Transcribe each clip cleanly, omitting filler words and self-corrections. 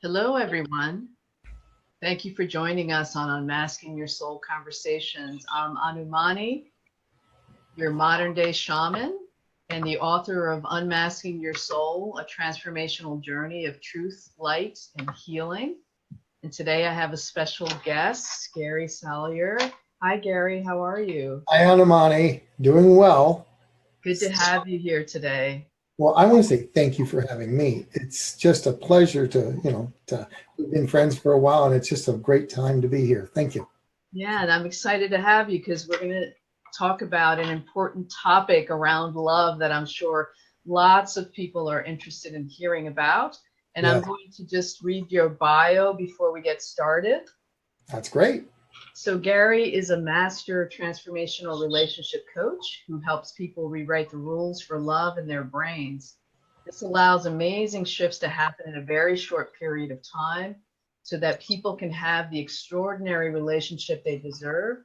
Hello, everyone. Thank you for joining us on Unmasking Your Soul Conversations. I'm Anumani, your modern day shaman and the author of Unmasking Your Soul, a transformational journey of truth, light, and healing. And today I have a special guest, Gary Salyer. Hi, Gary. How are you? Hi, Anamani. Doing well. Good to have you here today. Well, I want to say thank you for having me. It's just a pleasure we've been friends for a while, and it's just a great time to be here. Thank you. Yeah, and I'm excited to have you because we're going to talk about an important topic around love that I'm sure lots of people are interested in hearing about. And I'm Yes, going to just read your bio before we get started. that's great. So, Gary is a master transformational relationship coach who helps people rewrite the rules for love in their brains. This allows amazing shifts to happen in a very short period of time so that people can have the extraordinary relationship they deserve.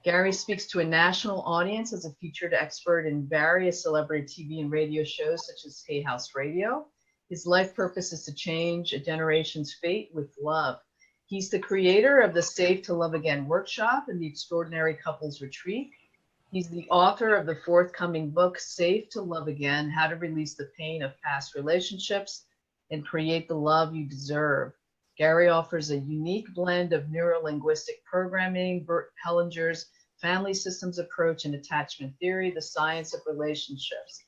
Gary speaks to a national audience as a featured expert in various celebrity TV and radio shows such as Hay House Radio. His life purpose is to change a generation's fate with love. He's the creator of the Safe to Love Again workshop and the Extraordinary Couples Retreat. He's the author of the forthcoming book, Safe to Love Again, How to Release the Pain of Past Relationships and Create the Love You Deserve. Gary offers a unique blend of neuro-linguistic programming, Bert Hellinger's family systems approach, and attachment theory, the science of relationships.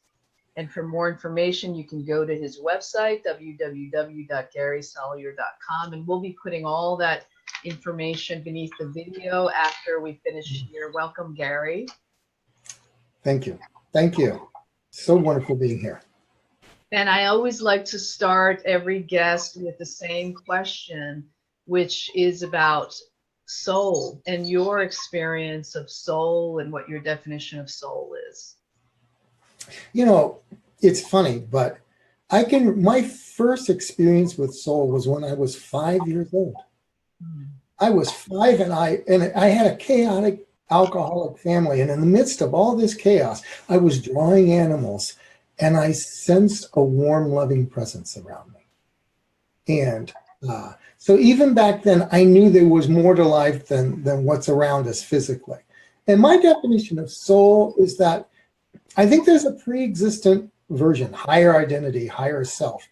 And for more information, you can go to his website, www.garysalyer.com, and we'll be putting all that information beneath the video after we finish here. Welcome, Gary. Thank you. Thank you. So wonderful being here. And I always like to start every guest with the same question, which is about soul and your experience of soul and what your definition of soul is. You know, it's funny, but my first experience with soul was when I was 5 years old. I was five, and I had a chaotic alcoholic family. And in the midst of all this chaos, I was drawing animals, and I sensed a warm, loving presence around me. And so even back then, I knew there was more to life than what's around us physically. And my definition of soul is that I think there's a pre-existent version, higher identity, higher self.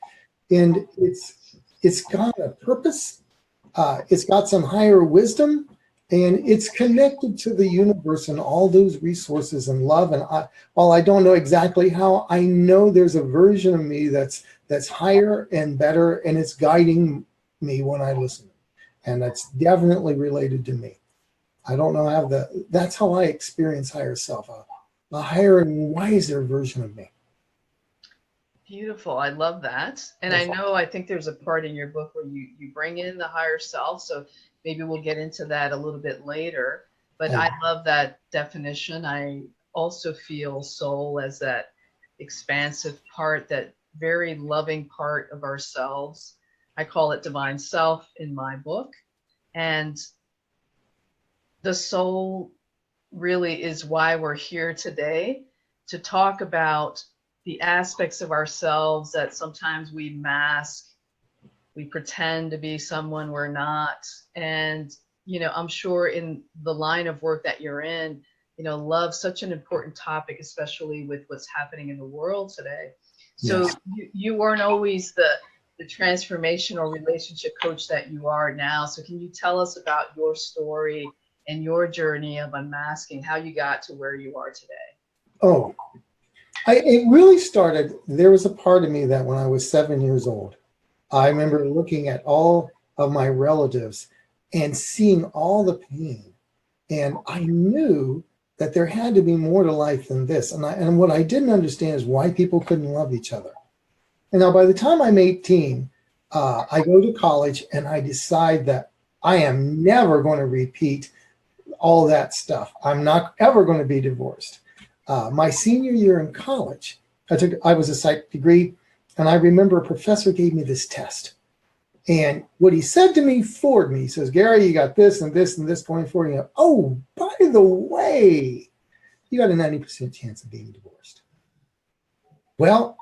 And it's got a purpose, it's got some higher wisdom, and it's connected to the universe and all those resources and love. And while I don't know exactly how, I know there's a version of me that's higher and better, and it's guiding me when I listen. And that's definitely related to me. I don't know how that's how I experience higher self, a higher and wiser version of me. Beautiful. I love that. And I think there's a part in your book where you bring in the higher self. So maybe we'll get into that a little bit later. But I love that definition. I also feel soul as that expansive part, that very loving part of ourselves. I call it divine self in my book. And the soul really is why we're here today, to talk about the aspects of ourselves that sometimes we mask, we pretend to be someone we're not. And, I'm sure in the line of work that you're in, love's such an important topic, especially with what's happening in the world today. So Yes. you weren't always the transformational relationship coach that you are now. So can you tell us about your story and your journey of unmasking, how you got to where you are today? Oh, it really started, there was a part of me that when I was 7 years old, I remember looking at all of my relatives and seeing all the pain. And I knew that there had to be more to life than this. And what I didn't understand is why people couldn't love each other. And now by the time I'm 18, I go to college and I decide that I am never going to repeat all that stuff. I'm not ever going to be divorced. My senior year in college, I was a psych degree, and I remember a professor gave me this test. And what he said to me floored me. He says, Gary, you got this and this and this going for you. Oh, by the way, you got a 90% chance of being divorced. Well,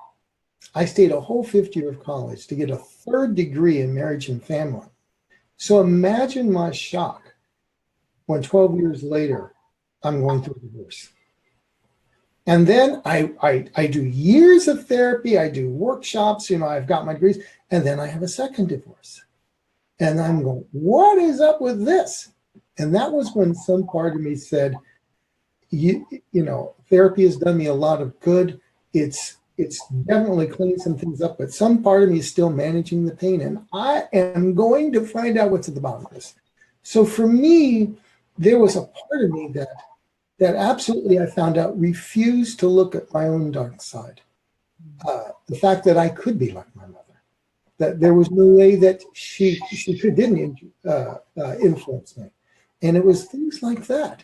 I stayed a whole fifth year of college to get a third degree in marriage and family. So imagine my shock when 12 years later, I'm going through a divorce. And then I do years of therapy, I do workshops, I've got my degrees, and then I have a second divorce. And I'm going, what is up with this? And that was when some part of me said, therapy has done me a lot of good. It's definitely cleaned some things up, but some part of me is still managing the pain, and I am going to find out what's at the bottom of this. So for me, there was a part of me that absolutely I found out refused to look at my own dark side. The fact that I could be like my mother, that there was no way that she didn't influence me, and it was things like that.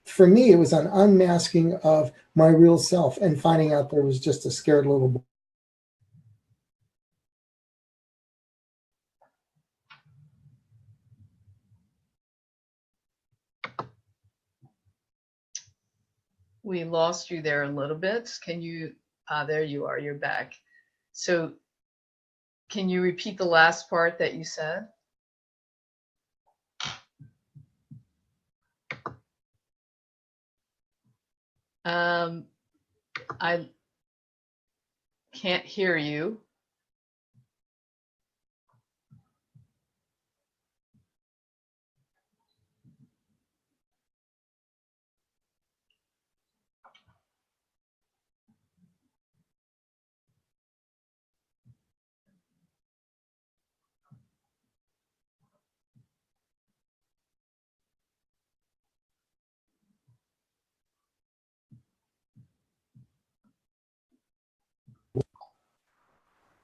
For me, it was an unmasking of my real self and finding out there was just a scared little boy. We lost you there a little bit. Can you, there you are, you're back. So can you repeat the last part that you said? I can't hear you.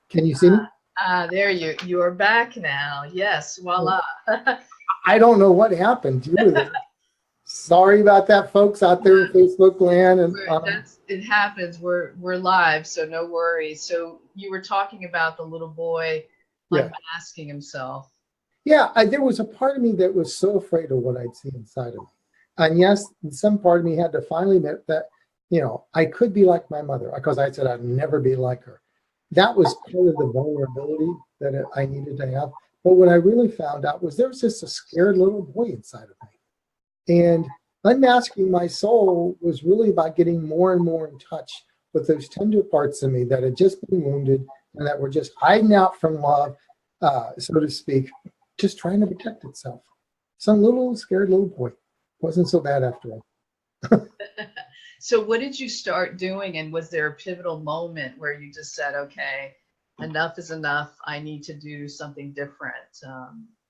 Can you see me? There you are back now. Yes, voila. I don't know what happened. Sorry about that, folks out there in Facebook land. And it happens. We're live, so no worries. So you were talking about the little boy unmasking himself. Yeah, there was a part of me that was so afraid of what I'd see inside of me. And yes, some part of me had to finally admit that, I could be like my mother, because I said I'd never be like her. That was part of the vulnerability that I needed to have. But what I really found out was there was just a scared little boy inside of me. And unmasking my soul was really about getting more and more in touch with those tender parts of me that had just been wounded and that were just hiding out from love, so to speak, just trying to protect itself. Some little scared little boy. Wasn't so bad after all. So what did you start doing? And was there a pivotal moment where you just said, okay, enough is enough. I need to do something different.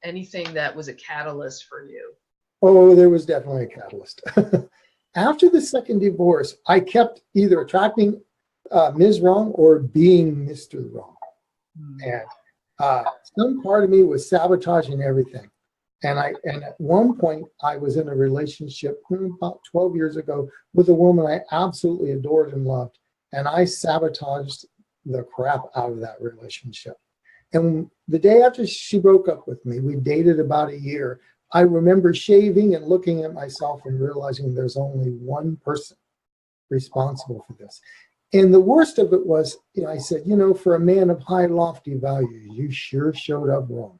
Anything that was a catalyst for you? Oh, there was definitely a catalyst. After the second divorce, I kept either attracting Ms. Wrong or being Mr. Wrong. And some part of me was sabotaging everything. And at one point, I was in a relationship about 12 years ago with a woman I absolutely adored and loved. And I sabotaged the crap out of that relationship. And the day after she broke up with me, we dated about a year. I remember shaving and looking at myself and realizing there's only one person responsible for this. And the worst of it was, I said, for a man of high, lofty values, you sure showed up wrong.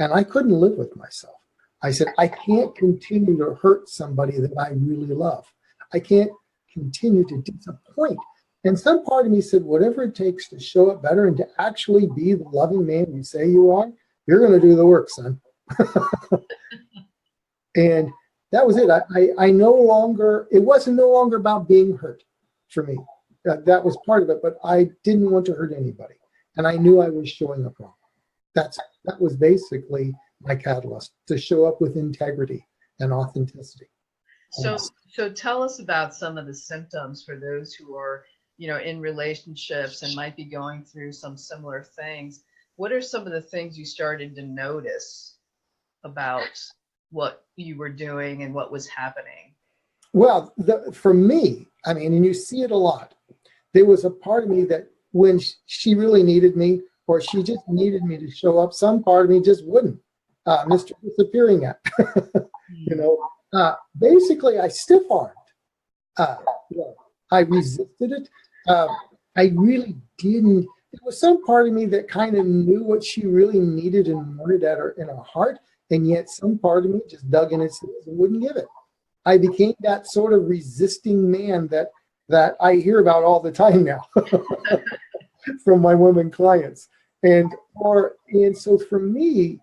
And I couldn't live with myself. I said, I can't continue to hurt somebody that I really love. I can't continue to disappoint. And some part of me said, whatever it takes to show up better and to actually be the loving man you say you are, you're going to do the work, son. And that was it. I no longer, it wasn't no longer about being hurt for me. That was part of it, but I didn't want to hurt anybody. And I knew I was showing up wrong. That was basically my catalyst, to show up with integrity and authenticity. So tell us about some of the symptoms for those who are, in relationships and might be going through some similar things. What are some of the things you started to notice about what you were doing and what was happening? Well, for me, and you see it a lot, there was a part of me that when she really needed me, or she just needed me to show up, some part of me just wouldn't. Mr. Disappearing Act. Basically, I stiff-armed. I resisted it. I really didn't there was some part of me that kind of knew what she really needed and wanted in her heart, and yet some part of me just dug in its heels and wouldn't give it. I became that sort of resisting man that I hear about all the time now from my women clients. And so for me,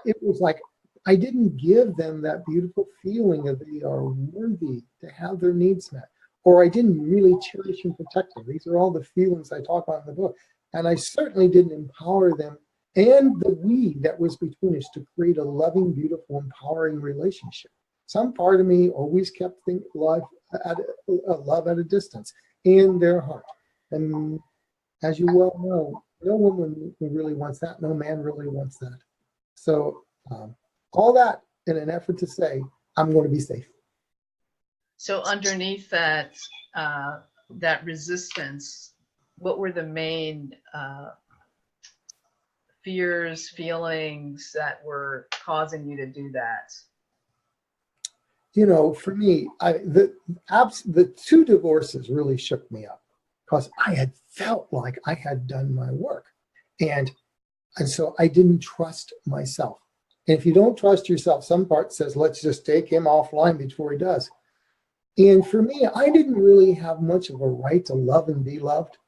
it was like I didn't give them that beautiful feeling of they are worthy to have their needs met, or I didn't really cherish and protect them. These are all the feelings I talk about in the book. And I certainly didn't empower them and the we that was between us to create a loving, beautiful, empowering relationship. Some part of me always kept love at a distance in their heart. And as you well know, no woman really wants that. No man really wants that. So all that in an effort to say, I'm going to be safe. So underneath that, that resistance, what were the main fears, feelings that were causing you to do that? You know, for me, the two divorces really shook me up because I had felt like I had done my work. And so I didn't trust myself. And if you don't trust yourself, some part says, let's just take him offline before he does. And for me, I didn't really have much of a right to love and be loved.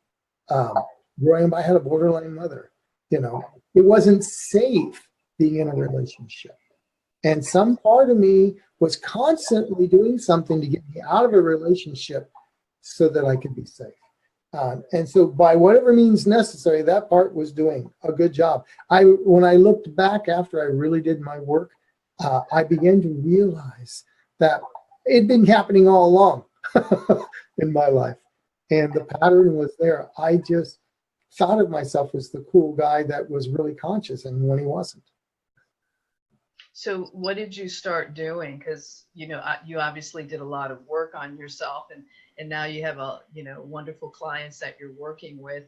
Growing up, I had a borderline mother. You know, it wasn't safe being in a relationship. And some part of me was constantly doing something to get me out of a relationship so that I could be safe. And so by whatever means necessary, that part was doing a good job. When I looked back after I really did my work, I began to realize that it'd been happening all along in my life. And the pattern was there. I just thought of myself as the cool guy that was really conscious, and when he wasn't. So what did you start doing? Because, you know, you obviously did a lot of work on yourself, and now you have wonderful clients that you're working with.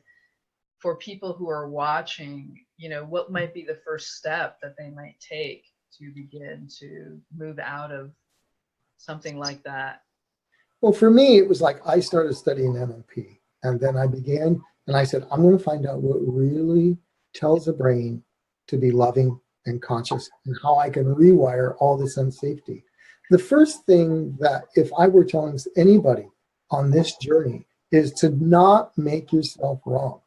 For people who are watching, you know, what might be the first step that they might take to begin to move out of something like that? Well, for me, it was like I started studying NLP, and then I began, and I said, I'm going to find out what really tells the brain to be loving and conscious, and how I can rewire all this unsafety. The first thing that if I were telling anybody on this journey is to not make yourself wrong.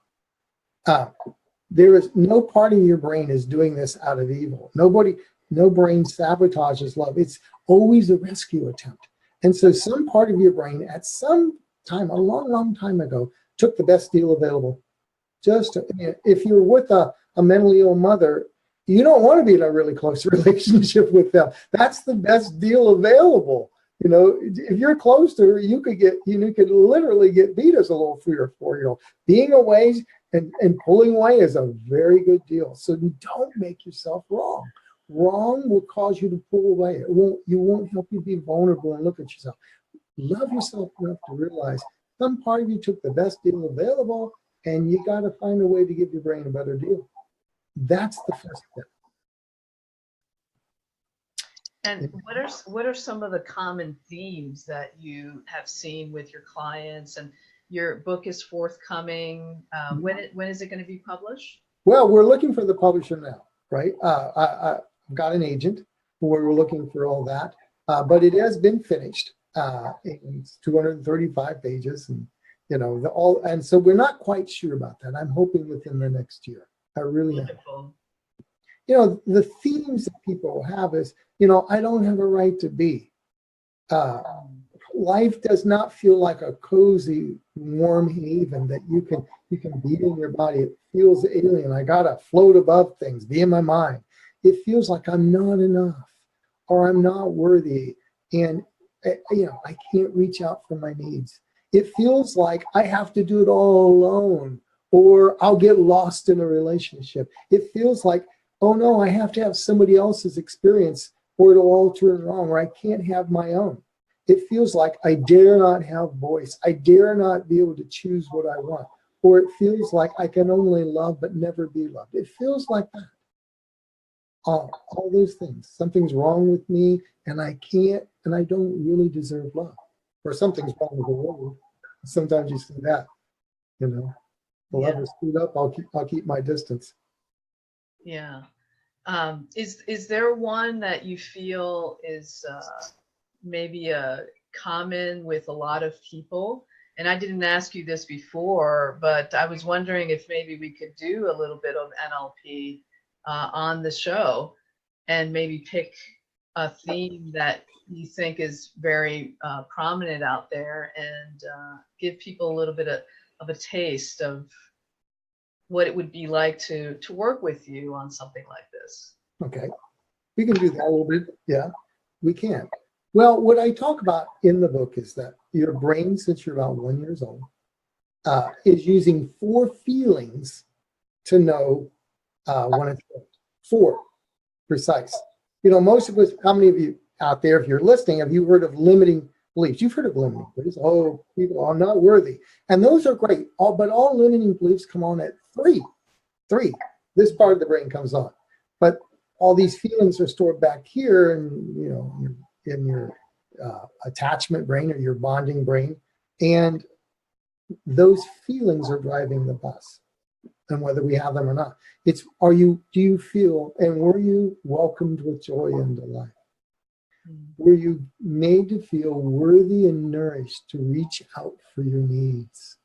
There is no part of your brain is doing this out of evil. No brain sabotages love. It's always a rescue attempt. And so some part of your brain at some time, a long, long time ago, took the best deal available. If you're with a mentally ill mother, you don't want to be in a really close relationship with them. That's the best deal available. You know, if you're close to her, you could literally get beat as a little 3 or 4-year-old. Being away and pulling away is a very good deal. So don't make yourself wrong. Wrong will cause you to pull away. You won't help you be vulnerable and look at yourself. Love yourself enough to realize some part of you took the best deal available, and you got to find a way to give your brain a better deal. That's the first step. And what are some of the common themes that you have seen with your clients? And your book is forthcoming. When is it going to be published? Well, we're looking for the publisher now, right? I've got an agent who we're looking for all that, but it has been finished. It's 235 pages, and and so we're not quite sure about that. I'm hoping within the next year. I really am. The themes that people have is, I don't have a right to be. Life does not feel like a cozy, warm haven that you can be in your body. It feels alien. I gotta float above things, be in my mind. It feels like I'm not enough, or I'm not worthy, and I can't reach out for my needs. It feels like I have to do it all alone, or I'll get lost in a relationship. It feels like, oh no, I have to have somebody else's experience or it'll all turn wrong, or I can't have my own. It feels like I dare not have voice. I dare not be able to choose what I want. Or it feels like I can only love but never be loved. It feels like that. All those things. Something's wrong with me, and I can't, and I don't really deserve love. Or something's wrong with the world. Sometimes you see that, I'll Yeah. ever speed up, I'll keep my distance. Yeah. Is there one that you feel is maybe common with a lot of people? And I didn't ask you this before, but I was wondering if maybe we could do a little bit of NLP on the show and maybe pick a theme that you think is very prominent out there and give people a little bit of a taste of what it would be like to work with you on something like this. Okay. We can do that a little bit. Yeah, we can. Well, what I talk about in the book is that your brain, since you're about 1 year old, is using 4 feelings to know when it's right. 4 precise. You know, most of us, how many of you out there, if you're listening, have you heard of limiting beliefs? You've heard of limiting beliefs. Oh, people are not worthy. And those are great. But all limiting beliefs come on at 3. 3. This part of the brain comes on. But all these feelings are stored back here and, you know, in your attachment brain or your bonding brain. And those feelings are driving the bus. And whether we have them or not, it's, do you feel, and were you welcomed with joy and delight? Were you made to feel worthy and nourished to reach out for your needs?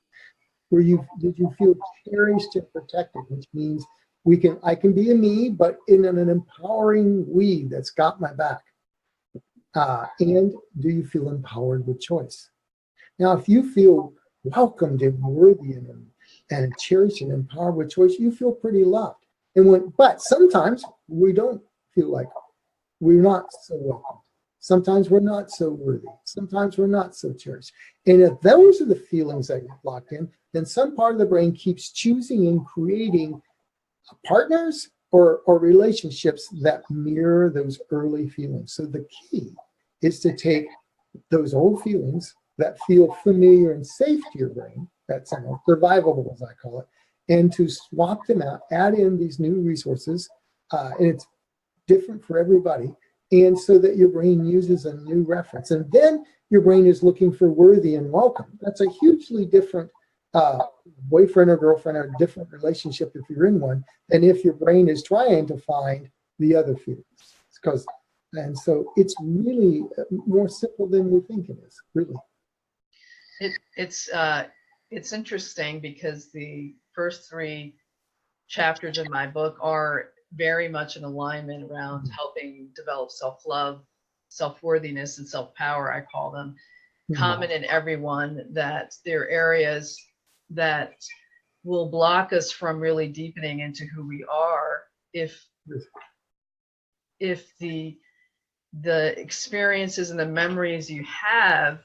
Did you feel cherished and protected, which means I can be a me, but in an empowering we that's got my back. And do you feel empowered with choice? Now, if you feel welcomed and worthy and cherished and empowered with choice, you feel pretty loved. But sometimes we don't feel like we're not so welcomed. Sometimes we're not so worthy. Sometimes we're not so cherished. And if those are the feelings that get locked in, then some part of the brain keeps choosing and creating partners or relationships that mirror those early feelings. So the key is to take those old feelings that feel familiar and safe to your brain, that's survivable as I call it, and to swap them out, add in these new resources, and it's different for everybody, and so that your brain uses a new reference. And then your brain is looking for worthy and welcome. That's a hugely different boyfriend or girlfriend or different relationship if you're in one than if your brain is trying to find the other feelings. And so it's really more simple than we think it is, really. It's interesting because the first 3 chapters of my book are very much in alignment around helping develop self-love, self-worthiness, and self-power, I call them. Common in everyone, that there are areas that will block us from really deepening into who we are if the experiences and the memories you have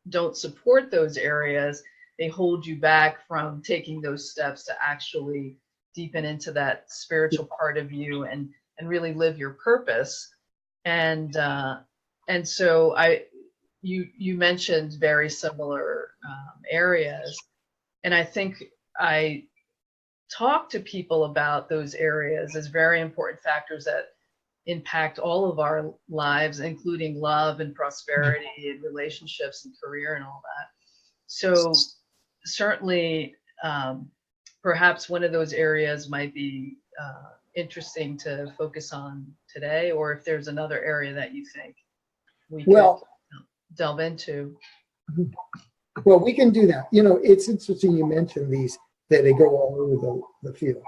don't support those areas. They hold you back from taking those steps to actually deepen into that spiritual part of you and really live your purpose. And so you mentioned very similar areas, and I think I talk to people about those areas as very important factors that impact all of our lives, including love and prosperity and relationships and career and all that. So certainly, perhaps one of those areas might be interesting to focus on today, or if there's another area that you think we could delve into. Well, we can do that. You know, it's interesting you mentioned these, that they go all over the field.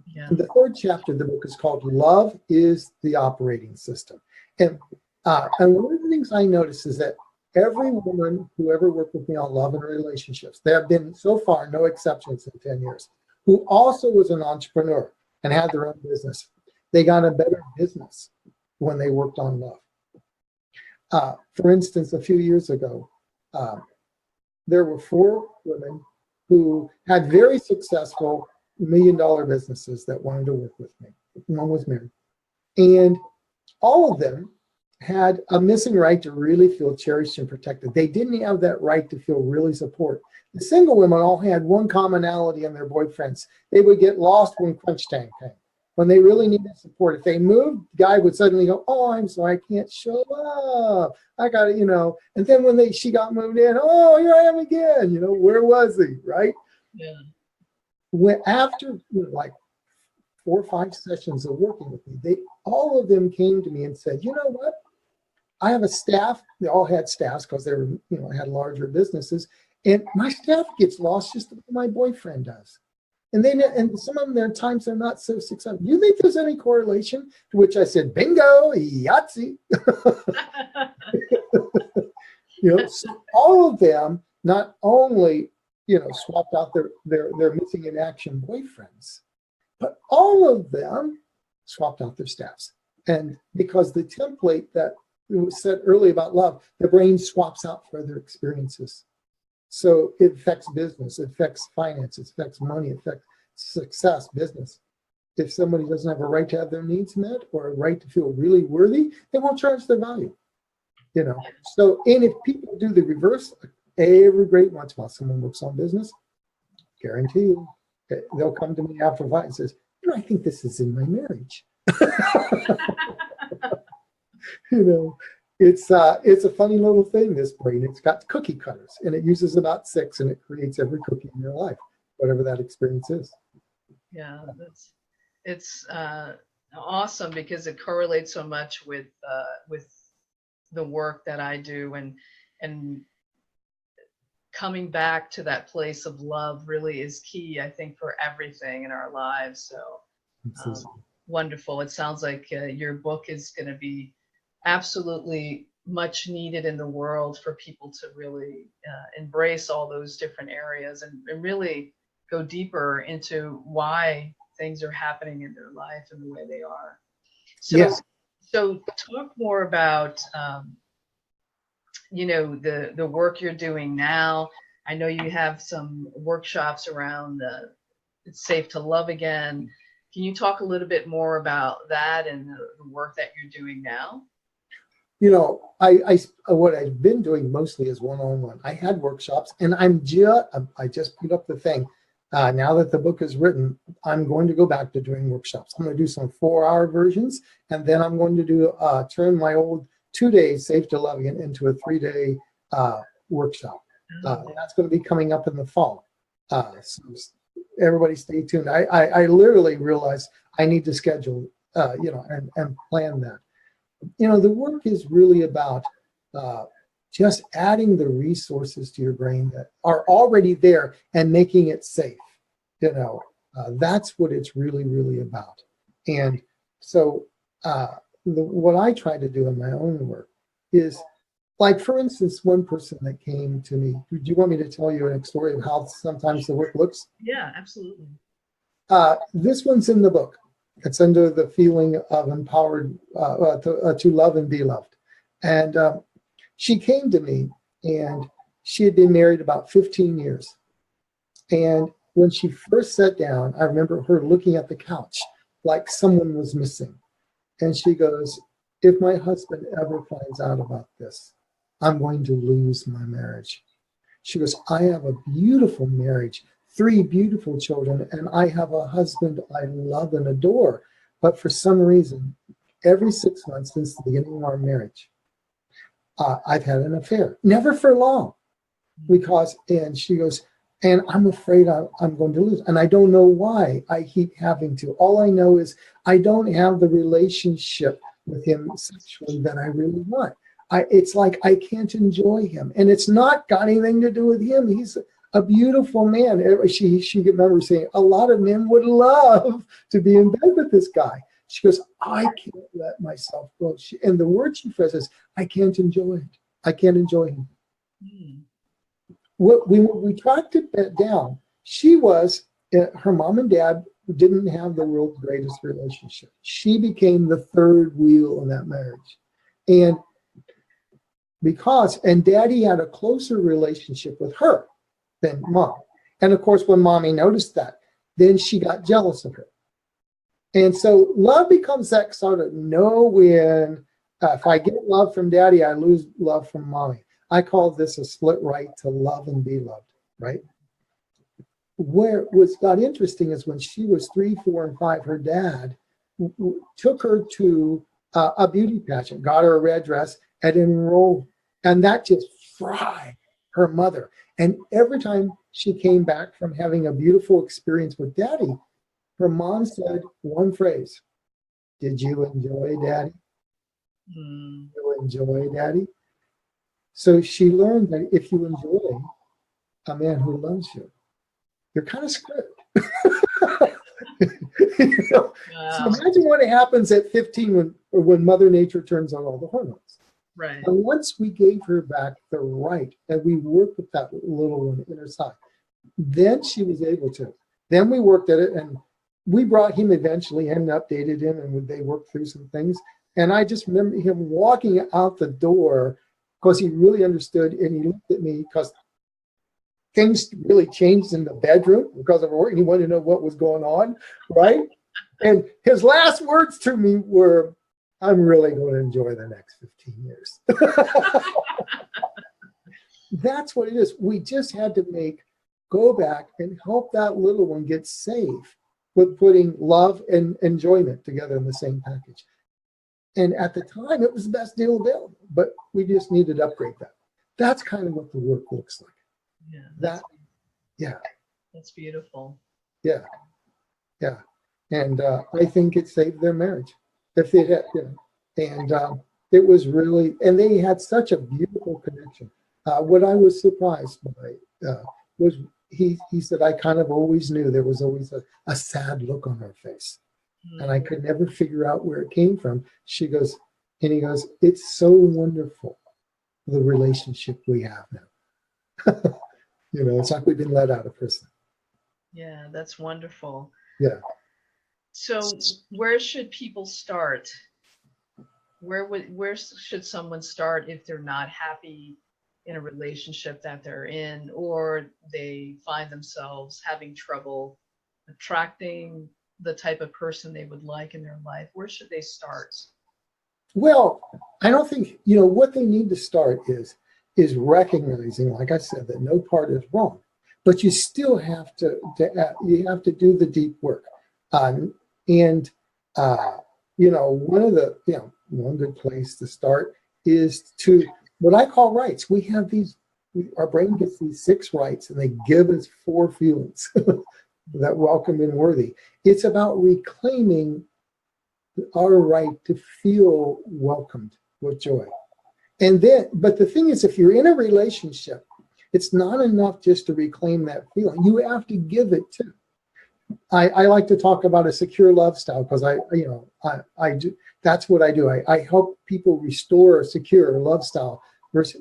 Yeah. The 3rd chapter of the book is called Love is the Operating System. And one of the things I notice is that every woman who ever worked with me on love and relationships, there have been so far no exceptions in 10 years, who also was an entrepreneur and had their own business. They got a better business when they worked on love. For instance, a few years ago, there were 4 women who had very successful $1 million businesses that wanted to work with me. One was married. And all of them had a missing right to really feel cherished and protected. They didn't have that right to feel really supported. The single women all had one commonality in their boyfriends. They would get lost when crunch time came, when they really needed support. If they moved, the guy would suddenly go, oh, I'm sorry, I can't show up. I got it, you know. And then when she got moved in, oh, here I am again. You know, where was he, right? Yeah. after like 4 or 5 sessions of working with me, all of them came to me and said, you know what? I have a staff. They all had staffs because they were, had larger businesses. And my staff gets lost just the way my boyfriend does. And some of them, there are times they're not so successful. Do you think there's any correlation? To which I said, bingo, Yahtzee. So all of them not only, swapped out their missing in action boyfriends, but all of them swapped out their staffs. And because the template that was said earlier about love, the brain swaps out for other experiences. So it affects business, it affects finance, it affects money, it affects success, business. If somebody doesn't have a right to have their needs met or a right to feel really worthy, they won't charge their value. So, and if people do the reverse, every great once in a while someone works on business, guarantee you, they'll come to me after a fight and says, I think this is in my marriage. It's a funny little thing, this brain. It's got cookie cutters, and it uses about 6, and it creates every cookie in your life, whatever that experience is. Yeah, it's awesome because it correlates so much with the work that I do, and coming back to that place of love really is key, I think, for everything in our lives. So wonderful. It sounds like your book is going to be absolutely much needed in the world for people to really embrace all those different areas and really go deeper into why things are happening in their life and the way they are. So talk more about the work you're doing now. I know you have some workshops around It's Safe to Love Again. Can you talk a little bit more about that and the work that you're doing now? What I've been doing mostly is one-on-one. I had workshops, and I just put up the thing. Now that the book is written, I'm going to go back to doing workshops. I'm going to do some 4-hour versions, and then I'm going to turn my old 2-day Safe to Love Again into a 3-day workshop. That's going to be coming up in the fall. So everybody stay tuned. I literally realized I need to schedule, and plan that. The work is really about just adding the resources to your brain that are already there and making it safe. That's what it's really, really about. And so what I try to do in my own work is, like, for instance, one person that came to me, do you want me to tell you a story of how sometimes the work looks? Yeah, absolutely. This one's in the book. It's under the feeling of empowered to love and be loved. And she came to me, and she had been married about 15 years. And when she first sat down, I remember her looking at the couch like someone was missing. And she goes, if my husband ever finds out about this, I'm going to lose my marriage. She goes, I have a beautiful marriage, 3 beautiful children, and I have a husband I love and adore. But for some reason, every 6 months since the beginning of our marriage, I've had an affair. Never for long. And she goes, and I'm afraid I'm going to lose. And I don't know why I keep having to. All I know is I don't have the relationship with him sexually that I really want. It's like I can't enjoy him. And it's not got anything to do with him. He's a beautiful man. She remember saying, a lot of men would love to be in bed with this guy. She goes, I can't let myself go. And the word she phrases, I can't enjoy it. I can't enjoy him. When we tracked it down, she was, her mom and dad didn't have the world's greatest relationship. She became the 3rd wheel in that marriage. And daddy had a closer relationship with her than mom. And of course, when mommy noticed that, then she got jealous of her. And so love becomes that sort of know-win. If I get love from daddy, I lose love from mommy. I call this a split right to love and be loved, right? Where what's got interesting is when she was 3, 4, and 5, her dad took her to a beauty pageant, got her a red dress, and enrolled. And that just fried her mother. And every time she came back from having a beautiful experience with Daddy, her mom said one phrase: "Did you enjoy Daddy? Mm. You enjoy Daddy?" So she learned that if you enjoy a man who loves you, you're kind of screwed. You know? So Wow. imagine what happens at 15 when Mother Nature turns on all the hormones. Right. And once we gave her back the right, and we worked with that little one in her side, then she was able to. Then we worked at it, and we brought him eventually and updated him, and they worked through some things. And I just remember him walking out the door because he really understood, and he looked at me because things really changed in the bedroom because of work, and he wanted to know what was going on, right? And his last words to me were, "I'm really going to enjoy the next 15 years." That's what it is. We just had to go back and help that little one get safe with putting love and enjoyment together in the same package. And at the time, it was the best deal available, but we just needed to upgrade that. That's kind of what the work looks like. Yeah. That's beautiful. Yeah. And I think it saved their marriage. If they had, and it was really, and they had such a beautiful connection. What I was surprised by was he said, "I kind of always knew there was always a sad look on her face. And I could never figure out where it came from." She goes, and he goes, "It's so wonderful, the relationship we have now." It's like we've been let out of prison. Yeah, that's wonderful. Yeah. So where should people start? Where should someone start if they're not happy in a relationship that they're in, or they find themselves having trouble attracting the type of person they would like in their life? Where should they start? Well, I don't think, what they need to start is recognizing, like I said, that no part is wrong, but you still have to you have to do the deep work. And one good place to start is to what I call rights. We have our brain gets these 6 rights, and they give us 4 feelings that welcome and worthy. It's about reclaiming our right to feel welcomed with joy. But the thing is, if you're in a relationship, it's not enough just to reclaim that feeling. You have to give it too. I like to talk about a secure love style because I do. That's what I do. I help people restore a secure love style.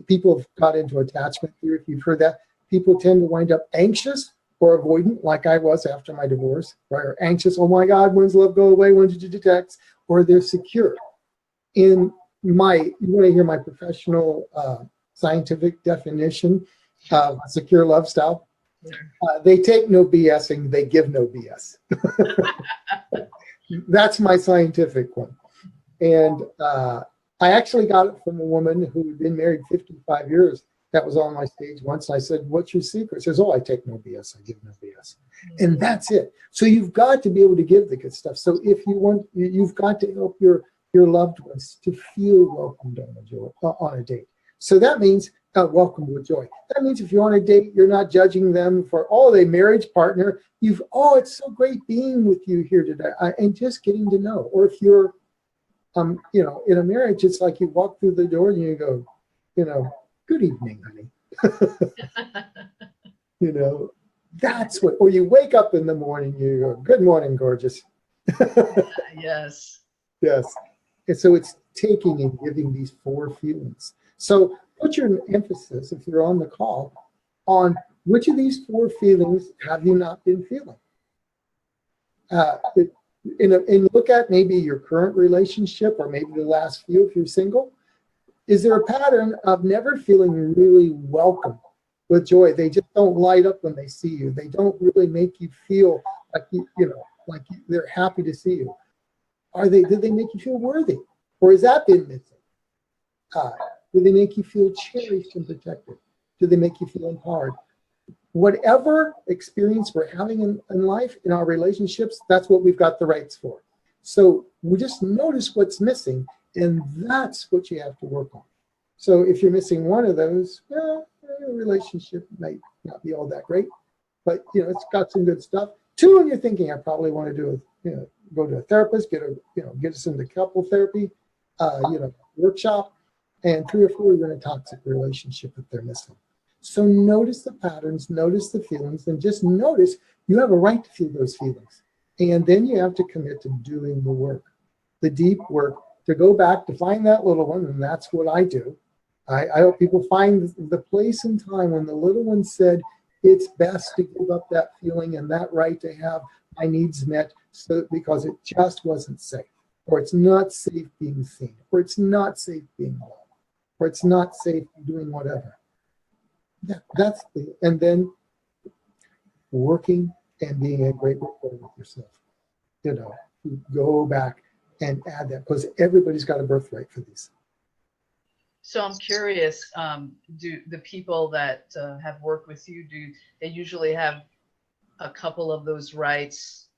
People have got into attachment theory. If you've heard that, people tend to wind up anxious or avoidant, like I was after my divorce, right? Or anxious, oh my God, when's love go away? When did you detect? Or they're secure. You want to hear my professional scientific definition of secure love style? They take no BSing, they give no BS. That's my scientific one. And I actually got it from a woman who had been married 55 years. That was on my stage once. I said, "What's your secret?" She says, "Oh, I take no BS. I give no BS." And that's it. So you've got to be able to give the good stuff. So if you want, you've got to help your loved ones to feel welcomed on a date. So that means welcomed with joy. That means if you're on a date, you're not judging them for, they marriage partner. It's so great being with you here today, and just getting to know. Or if you're, in a marriage, it's like you walk through the door and you go, "Good evening, honey." That's what, or you wake up in the morning, you go, "Good morning, gorgeous." Yes. Yes. And so it's taking and giving these 4 feelings. So put your emphasis, if you're on the call, on which of these 4 feelings have you not been feeling? And look at maybe your current relationship, or maybe the last few if you're single. Is there a pattern of never feeling really welcome with joy? They just don't light up when they see you. They don't really make you feel like like they're happy to see you. Did they make you feel worthy? Or has that been missing? Do they make you feel cherished and protected? Do they make you feel empowered? Whatever experience we're having in life, in our relationships, that's what we've got the rights for. So we just notice what's missing, and that's what you have to work on. So if you're missing one of those, your relationship might not be all that great, but it's got some good stuff. 2, and you're thinking, I probably want to do go to a therapist, get us into couple therapy, workshop, and 3 or 4, you're in a toxic relationship that they're missing. So notice the patterns, notice the feelings, and just notice you have a right to feel those feelings. And then you have to commit to doing the work, the deep work, to go back to find that little one. And that's what I do. I hope people find the place and time when the little one said, it's best to give up that feeling and that right to have my needs met, because it just wasn't safe, or it's not safe being seen, or it's not safe being loved, or it's not safe doing whatever. That's and then working and being a great rapport with yourself. Go back and add that, because everybody's got a birthright for these. So I'm curious, do the people that have worked with you, do they usually have a couple of those rights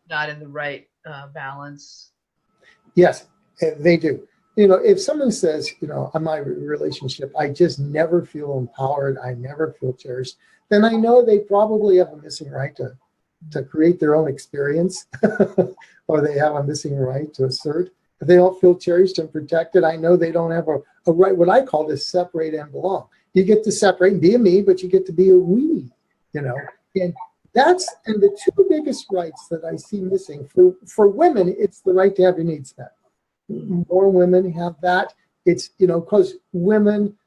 not in the right balance? Yes, they do. If someone says, on my relationship, I just never feel empowered, I never feel cherished, then I know they probably have a missing right to create their own experience, or they have a missing right to assert. If they don't feel cherished and protected, I know they don't have a right, what I call to separate and belong. You get to separate and be a me, but you get to be a we, and the 2 biggest rights that I see missing for women, it's the right to have your needs met. More women have that. It's, because women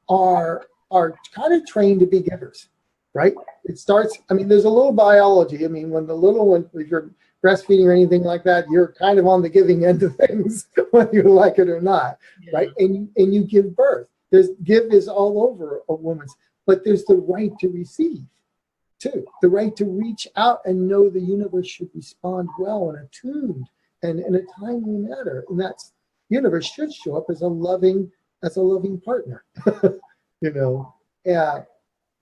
are kind of trained to be givers, right? It starts, there's a little biology. When the little one, if you're breastfeeding or anything like that, you're kind of on the giving end of things, whether you like it or not, right? And you give birth. Give is all over a woman's, but there's the right to receive too. The right to reach out and know the universe should respond well and attuned and in a timely manner. And that's, universe should show up as a loving partner.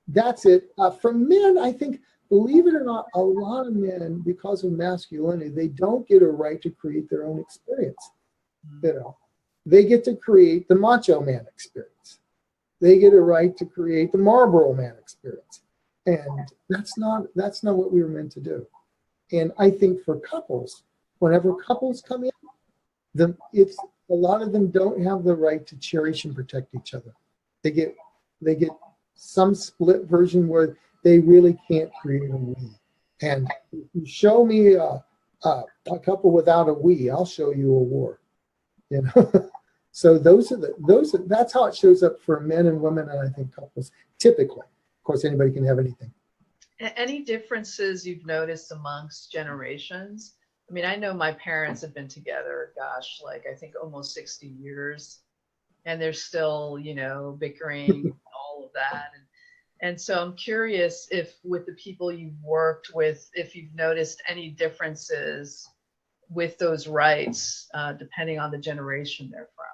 That's it. For men, I think, believe it or not, a lot of men, because of masculinity, they don't get a right to create their own experience. They get to create the macho man experience. They get a right to create the Marlboro man experience. And that's not what we were meant to do. And I think for couples, whenever couples come in, it's a lot of them don't have the right to cherish and protect each other. They get some split version where they really can't create a we. And if you show me a couple without a we, I'll show you a war. So that's how it shows up for men and women, and I think couples typically. Of course, anybody can have anything. Any differences you've noticed amongst generations? I know my parents have been together, gosh, I think almost 60 years, and they're still, bickering, all of that. And so I'm curious if with the people you've worked with, if you've noticed any differences with those rights, depending on the generation they're from.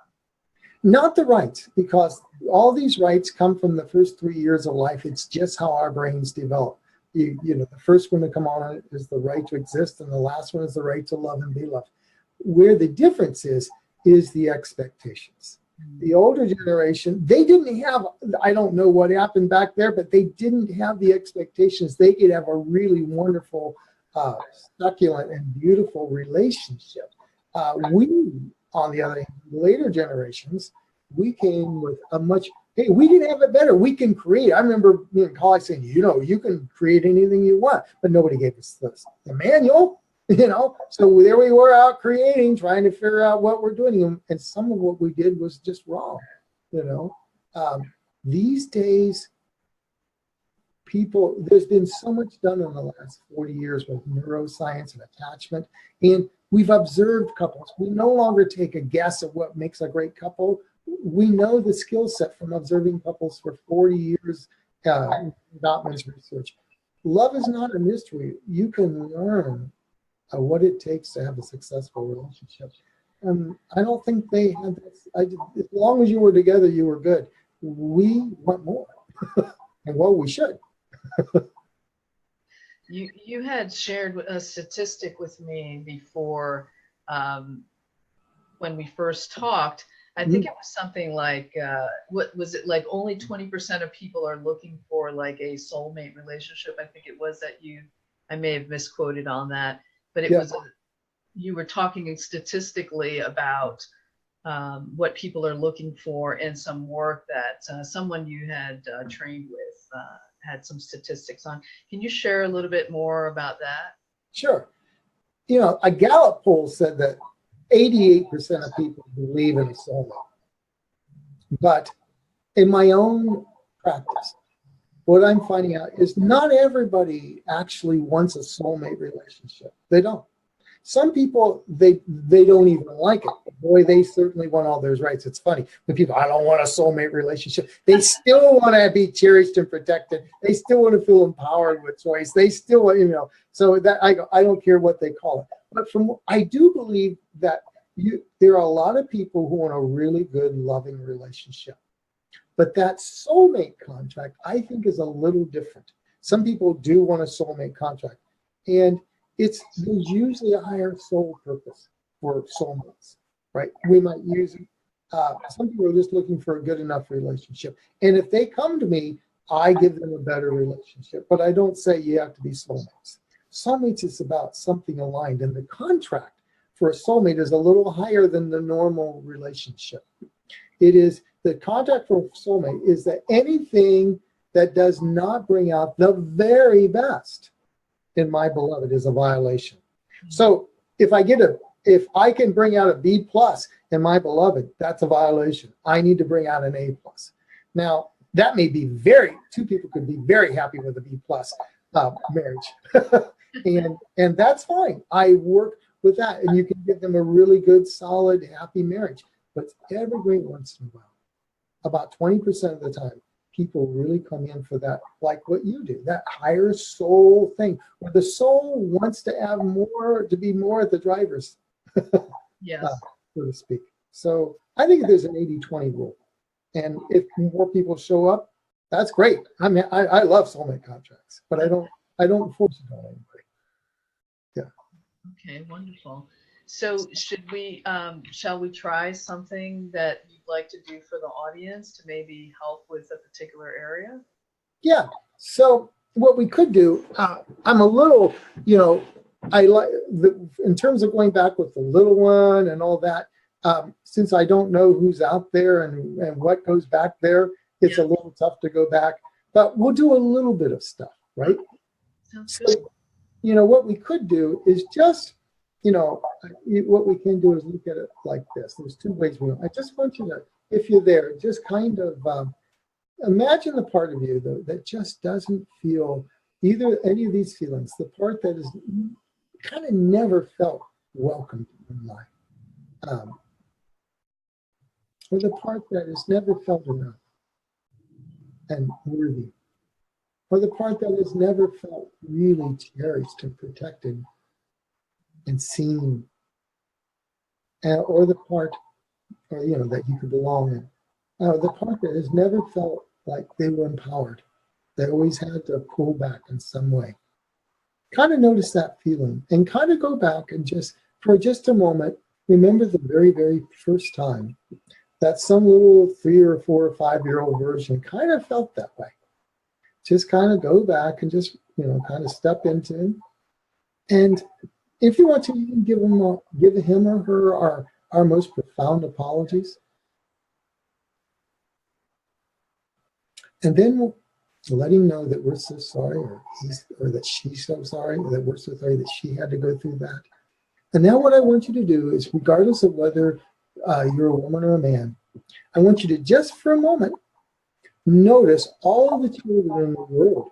Not the rights, because all these rights come from the first 3 years of life. It's just how our brains develop. The first one to come on is the right to exist, and the last one is the right to love and be loved. Where the difference is the expectations. The older generation, they didn't have, I don't know what happened back there, but they didn't have the expectations. They could have a really wonderful, succulent and beautiful relationship. We, on the other hand, later generations, we came with a much, hey, we can have it better. We can create. I remember being in college saying, you can create anything you want, but nobody gave us the manual. So there we were out creating, trying to figure out what we're doing. And some of what we did was just wrong. These days, there's been so much done in the last 40 years with neuroscience and attachment. And we've observed couples. We no longer take a guess of what makes a great couple. We know the skill set from observing couples for 40 years, Gottman's research. Love is not a mystery. You can learn what it takes to have a successful relationship. And I don't think they had that. As long as you were together, you were good. We want more. And we should. You had shared a statistic with me before when we first talked. I think it was something like, what was it, like only 20% of people are looking for like a soulmate relationship. I think it was that I may have misquoted on that, but it was, you were talking statistically about what people are looking for, and some work that someone you had trained with had some statistics on. Can you share a little bit more about that? Sure. You know, a Gallup poll said that 88% of people believe in a soulmate. But in my own practice, what I'm finding out is not everybody actually wants a soulmate relationship. They don't. Some people, they don't even like it. Boy, they certainly want all those rights. It's funny when people, I don't want a soulmate relationship. They still want to be cherished and protected. They still want to feel empowered with choice. They still want, so that I don't care what they call it. But I do believe that there are a lot of people who want a really good, loving relationship. But that soulmate contract, I think, is a little different. Some people do want a soulmate contract. And there's usually a higher soul purpose for soulmates, right? We might use some people are just looking for a good enough relationship. And if they come to me, I give them a better relationship. But I don't say you have to be soulmates. Soulmates is about something aligned. And the contract for a soulmate is a little higher than the normal relationship. The contract for a soulmate is that anything that does not bring out the very best in my beloved is a violation. So if I can bring out a B+ in my beloved, that's a violation. I need to bring out an A+. Now, that may be two people could be very happy with a B+ marriage. and that's fine. I work with that, and you can give them a really good, solid, happy marriage. But every great once in a while, about 20% of the time, people really come in for that, like what you do, that higher soul thing, where the soul wants to have more, to be more at the driver's, yes, so to speak. So I think there's an 80-20 rule. And if more people show up, that's great. I mean, I love soulmate contracts, but I don't force it on anybody. Yeah. Okay, wonderful. So shall we try something that you'd like to do for the audience to maybe help with a particular area? Yeah. So what we could do, I'm a little, I like in terms of going back with the little one and all that, since I don't know who's out there and what goes back there, it's a little tough to go back, but we'll do a little bit of stuff, right? Sounds good. So, what we could do is just, what we can do is look at it like this. There's two ways I just want you to, if you're there, just kind of imagine the part of you though that just doesn't feel either any of these feelings, the part that is kind of never felt welcomed in life, or the part that has never felt enough and worthy, or the part that has never felt really cherished and protected and seen, or the part, that you could belong in, the part that has never felt like they were empowered. They always had to pull back in some way. Kind of notice that feeling and kind of go back and for just a moment, remember the very, very first time that some little 3 or 4 or 5-year-old version kind of felt that way. Just kind of go back and just, kind of step into. And if you want to, you can give him or her our most profound apologies. And then we'll let him know that we're so sorry, or that she's so sorry, or that we're so sorry that she had to go through that. And now what I want you to do is, regardless of whether you're a woman or a man, I want you to just for a moment notice all of the children in the world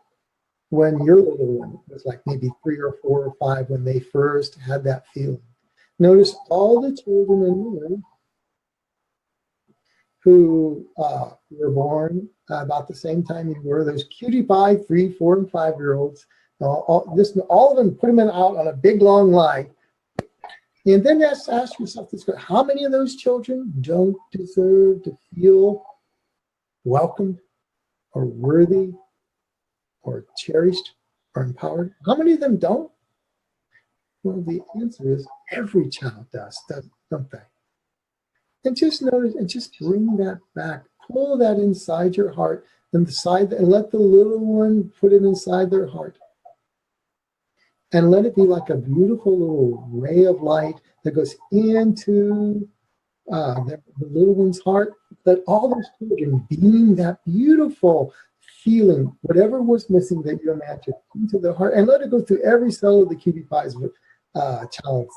when your little one was like maybe 3 or 4 or 5 when they first had that feeling. Notice all the children in the world who were born about the same time you were, those cutie pie 3, 4, and 5-year-olds. All of them, put them out on a big long line. And then ask yourself this question: how many of those children don't deserve to feel welcomed or worthy or cherished or empowered? How many of them don't? Well, the answer is every child does, don't they? And just notice and just bring that back. Pull that inside your heart and let the little one put it inside their heart. And let it be like a beautiful little ray of light that goes into the little one's heart. Let all those children beam that beautiful feeling, whatever was missing that you imagined, into their heart, and let it go through every cell of the cutie pie's child,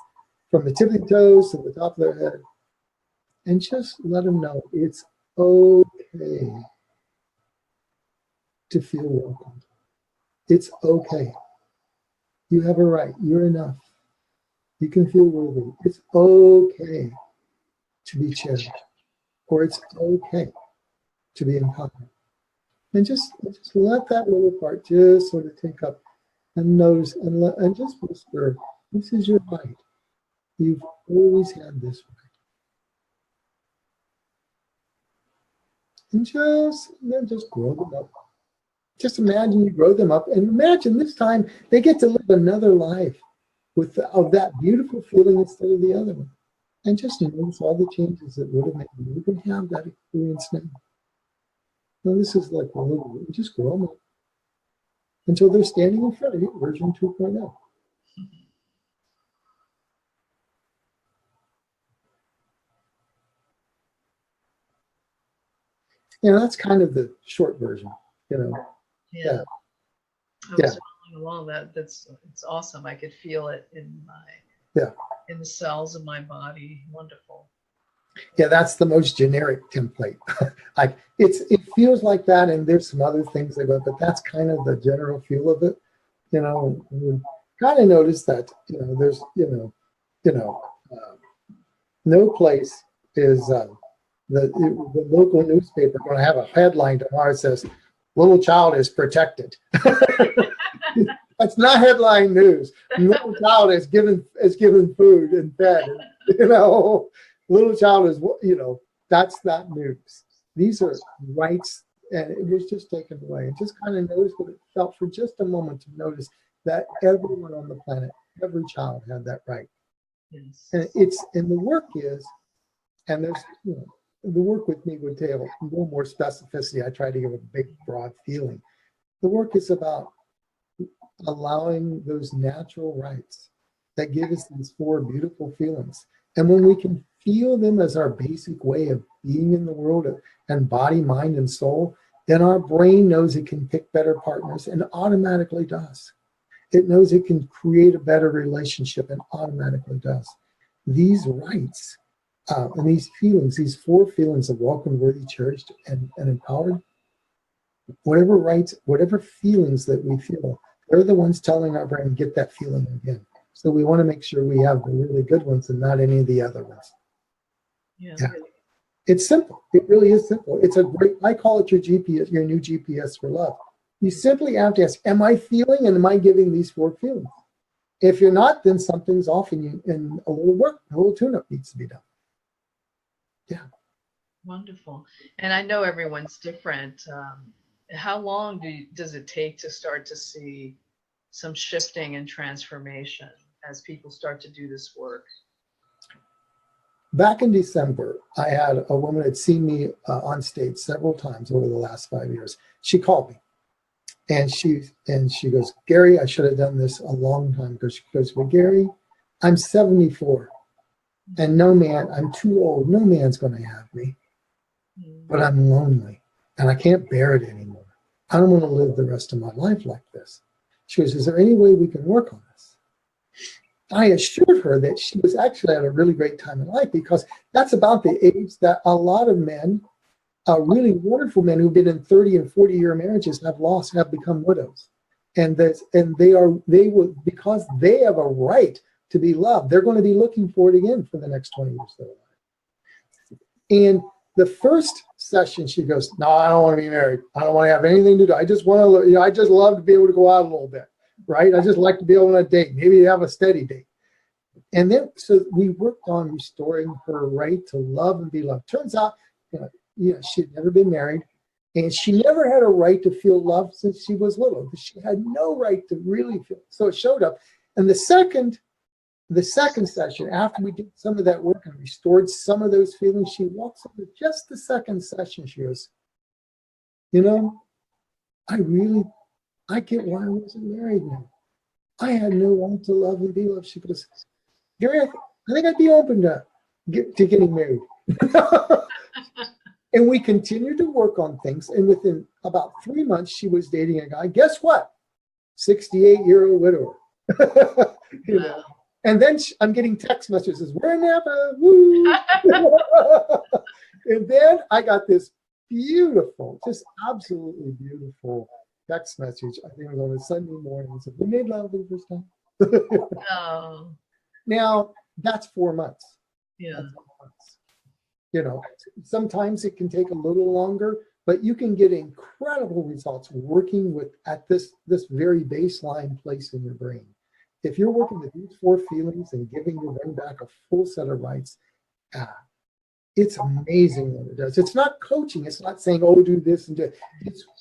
from the tip of the toes to the top of their head. And just let them know it's okay to feel welcomed. It's okay. You have a right. You're enough. You can feel worthy. It's okay to be cherished, or it's okay to be empowered. And just let that little part just sort of take up and notice and just whisper, this is your right. You've always had this right. And then just grow them up. Just imagine you grow them up, and imagine this time they get to live another life of that beautiful feeling instead of the other one. And just notice all the changes that would have made. You can have that experience now. Now this is like a little, just grow them up until they're standing in front of you, version 2.0. That's kind of the short version, Yeah. I was following along it's awesome. I could feel it in the cells of my body. Wonderful. Yeah, that's the most generic template. It feels like that, and there's some other things that go, but that's kind of the general feel of it. You kind of notice that there's no place is the local newspaper going to have a headline tomorrow that says little child is protected. That's not headline news. Little child is given food and fed. Little child is that's not news. These are rights, and it was just taken away. And just kind of notice what it felt for just a moment to notice that everyone on the planet, every child had that right. Yes. And the work is, and there's the work with me would take a little more specificity. I try to give a big, broad feeling. The work is about allowing those natural rights that give us these 4 beautiful feelings. And when we can feel them as our basic way of being in the world, and body, mind, and soul, then our brain knows it can pick better partners and automatically does. It knows it can create a better relationship and automatically does. These rights and these feelings, these 4 feelings of welcome, worthy, cherished, and empowered, whatever rights, whatever feelings that we feel, they're the ones telling our brain, get that feeling again. So we want to make sure we have the really good ones and not any of the other ones. Yeah. It's simple. It really is simple. It's I call it your GPS, your new GPS for love. You simply have to ask, am I feeling and am I giving these 4 feelings? If you're not, then something's off and a little work, a little tune-up needs to be done. Yeah. Wonderful. And I know everyone's different. How long does it take to start to see some shifting and transformation as people start to do this work? Back in December, I had a woman that had seen me on stage several times over the last 5 years. She called me, and she goes, Gary, I should have done this a long time ago. She goes, well, Gary, I'm 74, and no man, I'm too old. No man's going to have me, but I'm lonely, and I can't bear it anymore. I don't want to live the rest of my life like this. She goes, is there any way we can work on this? I assured her that she was actually at a really great time in life, because that's about the age that a lot of men, really wonderful men who've been in 30 and 40-year marriages have become widows. And they will, because they have a right to be loved, they're going to be looking for it again for the next 20 years of their life. And the first session, she goes, no, I don't want to be married. I don't want to have anything to do. I just want to, I just love to be able to go out a little bit, right? I just like to be able to date, maybe have a steady date. And then, so we worked on restoring her right to love and be loved. Turns out, she'd never been married, and she never had a right to feel love since she was little. She had no right to really feel. So it showed up. And the second The second session, after we did some of that work and restored some of those feelings, she walks over just the second session. She goes, you know, I get why I wasn't married now. I had no one to love and be loved. She goes, Gary, I think I'd be open to getting married. And we continued to work on things. And within about 3 months, she was dating a guy. Guess what? 68-year-old widower. You know? And then I'm getting text messages. We're never, woo. And then I got this beautiful, just absolutely beautiful text message. I think it was on a Sunday morning. It said, we made love for the first time. Oh. Now, that's 4 months. Yeah. That's 4 months. You know, sometimes it can take a little longer, but you can get incredible results working with at this very baseline place in your brain. If you're working with these 4 feelings and giving your brain back a full set of rights, it's amazing what it does. It's not coaching. It's not saying, oh, do this and do it.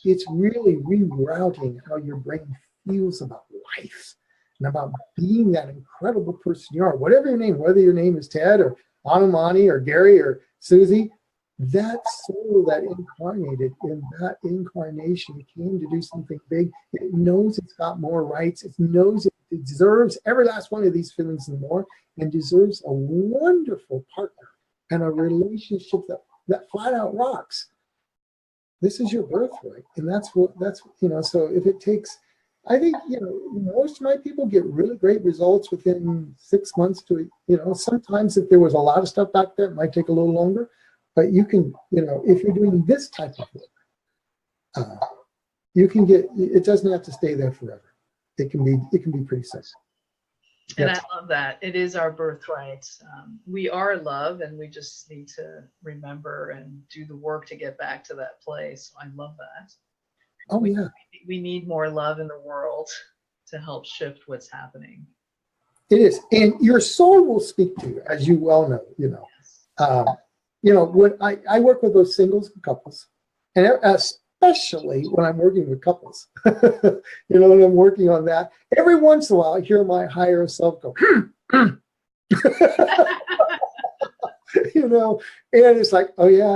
It's really rerouting how your brain feels about life and about being that incredible person you are. Whatever your name, whether your name is Ted or Anumani or Gary or Susie, that soul that incarnated in that incarnation came to do something big. It knows it's got more rights. It knows it deserves every last one of these feelings and more, and deserves a wonderful partner and a relationship that flat out rocks. This is your birthright. And that's, you know, so if it takes, I think, you know, most of my people get really great results within 6 months to, you know, sometimes if there was a lot of stuff back there, it might take a little longer, but you can, you know, if you're doing this type of work, you can get, it doesn't have to stay there forever. It can be pretty simple. And I love that. It is our birthright. We are love, and we just need to remember and do the work to get back to that place. I love that. Oh, yeah. We need more love in the world to help shift what's happening. It is. And your soul will speak to you, as you well know, you know. Yes. You know, when I work with those singles and couples, and especially when I'm working with couples, you know, when I'm working on that, every once in a while I hear my higher self go, you know, and it's like, oh yeah,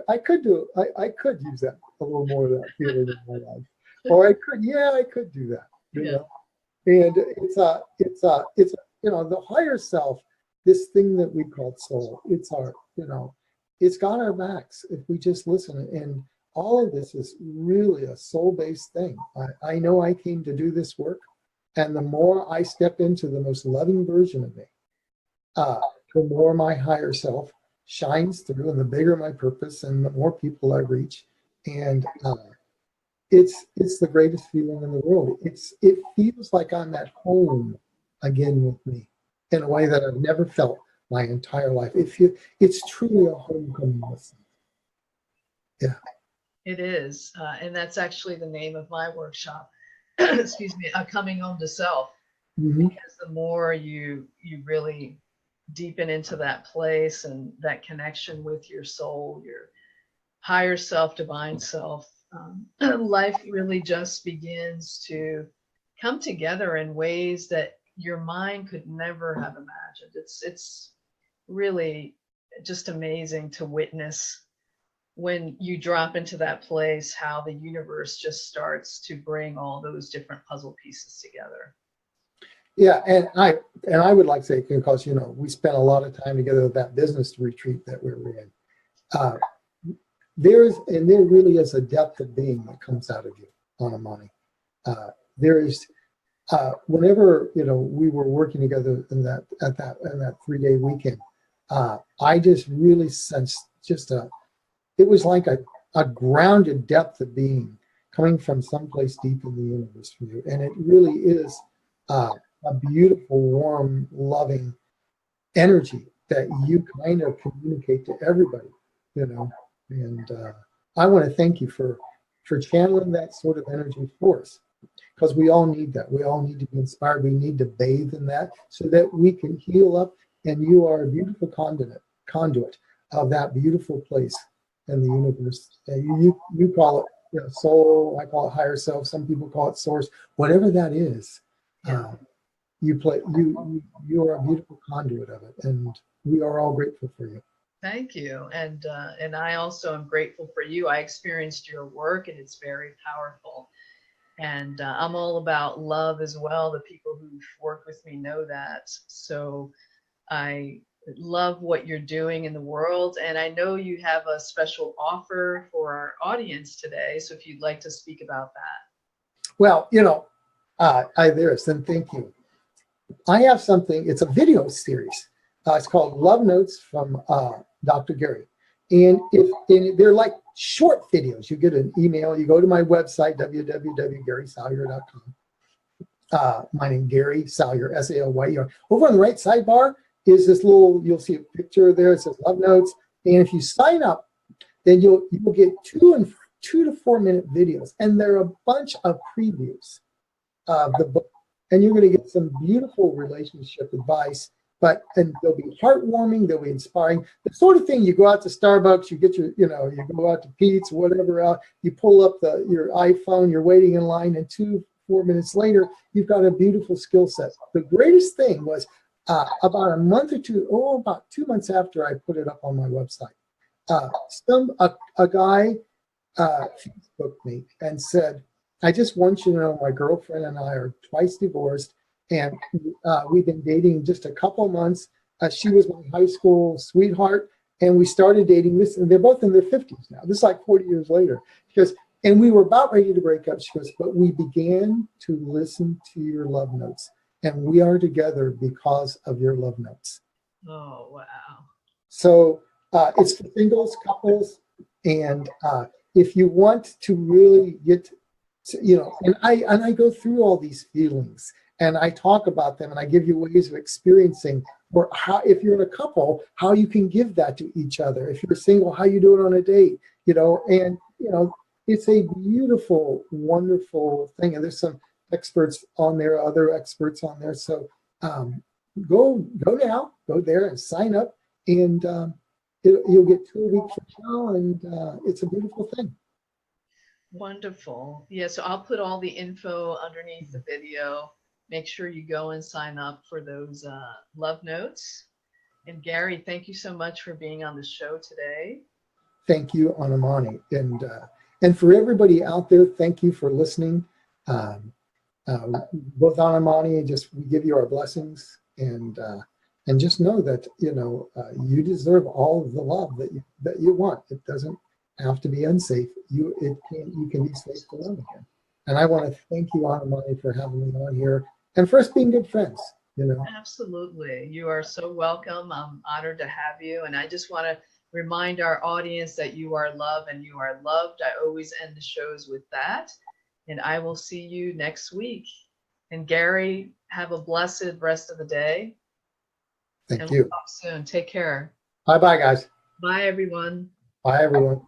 I could do it. I could use that, a little more of that feeling in my life. Or I could do that, you know. And it's you know, the higher self, this thing that we call soul, it's our, you know, it's got our backs if we just listen. And all of this is really a soul-based thing. I know I came to do this work, and the more I step into the most loving version of me, the more my higher self shines through, and the bigger my purpose, and the more people I reach. And it's the greatest feeling in the world. It feels like I'm at home again with me in a way that I've never felt my entire life. It's truly a homecoming with me. Yeah. It is. And that's actually the name of my workshop. Excuse me, coming home to self. Mm-hmm. Because the more you really deepen into that place and that connection with your soul, your higher self, divine self, life really just begins to come together in ways that your mind could never have imagined. It's really just amazing to witness when you drop into that place, how the universe just starts to bring all those different puzzle pieces together. Yeah, and I would like to say, because, you know, we spent a lot of time together at that business retreat that we were in. There really is a depth of being that comes out of you, Anumani. There is, whenever, you know, we were working together in that 3-day weekend, I just really sensed it was like a grounded depth of being coming from someplace deep in the universe for you. And it really is a beautiful, warm, loving energy that you kind of communicate to everybody, you know. And I want to thank you for channeling that sort of energy for us, because we all need that. We all need to be inspired. We need to bathe in that so that we can heal up. And you are a beautiful conduit of that beautiful place in the universe. You call it, you know, soul. I call it higher self. Some people call it source. Whatever that is, You are a beautiful conduit of it, and we are all grateful for you. Thank you. And I also am grateful for you. I experienced your work and it's very powerful. And I'm all about love as well. The people who've worked with me know that. So I love what you're doing in the world. And I know you have a special offer for our audience today. So if you'd like to speak about that. Well, and thank you. I have something, it's a video series. It's called Love Notes from Dr. Gary. And they're like short videos. You get an email, you go to my website, www.garysalyer.com. My name is Gary Salyer, Salyer. Over on the right sidebar is this little, you'll see a picture there. It says Love Notes. And if you sign up, then you'll get 2 to 4 minute videos. And there are a bunch of previews of the book. And you're going to get some beautiful relationship advice, and they'll be heartwarming, they'll be inspiring. The sort of thing you go out to Starbucks, you get you go out to Pete's, whatever else, you pull up your iPhone, you're waiting in line, and 4 minutes later, you've got a beautiful skill set. The greatest thing was about a month or two, about 2 months after I put it up on my website, a guy Facebooked me and said, I just want you to know my girlfriend and I are twice divorced, and we've been dating just a couple months. She was my high school sweetheart, and we started dating this, and they're both in their 50s now. This is like 40 years later. And we were about ready to break up. She goes, but we began to listen to your love notes, and we are together because of your love notes. Oh, wow. So it's for singles, couples, and if you want to really get and I go through all these feelings and I talk about them and I give you ways of experiencing, or how, if you're in a couple, how you can give that to each other. If you're single, how you do it on a date, and it's a beautiful, wonderful thing. And there's some experts on there, other experts on there. So go now, go there and sign up, and you'll get 2 weeks from now, and it's a beautiful thing. Wonderful. Yeah, so I'll put all the info underneath the video. Make sure you go and sign up for those love notes. And Gary, thank you so much for being on the show today. Thank you, Anamani. And for everybody out there, thank you for listening. Both Anamani and we give you our blessings, and just know that you deserve all of the love that you want. It doesn't have to be unsafe. You can be safe to love again. And I want to thank you, Anamani, for having me on here and for us being good friends. Absolutely. You are so welcome. I'm honored to have you. And I just want to remind our audience that you are loved and you are loved. I always end the shows with that. And I will see you next week. And Gary, have a blessed rest of the day. Thank you. We'll talk soon. Take care. Bye-bye, guys. Bye, everyone. Bye, everyone.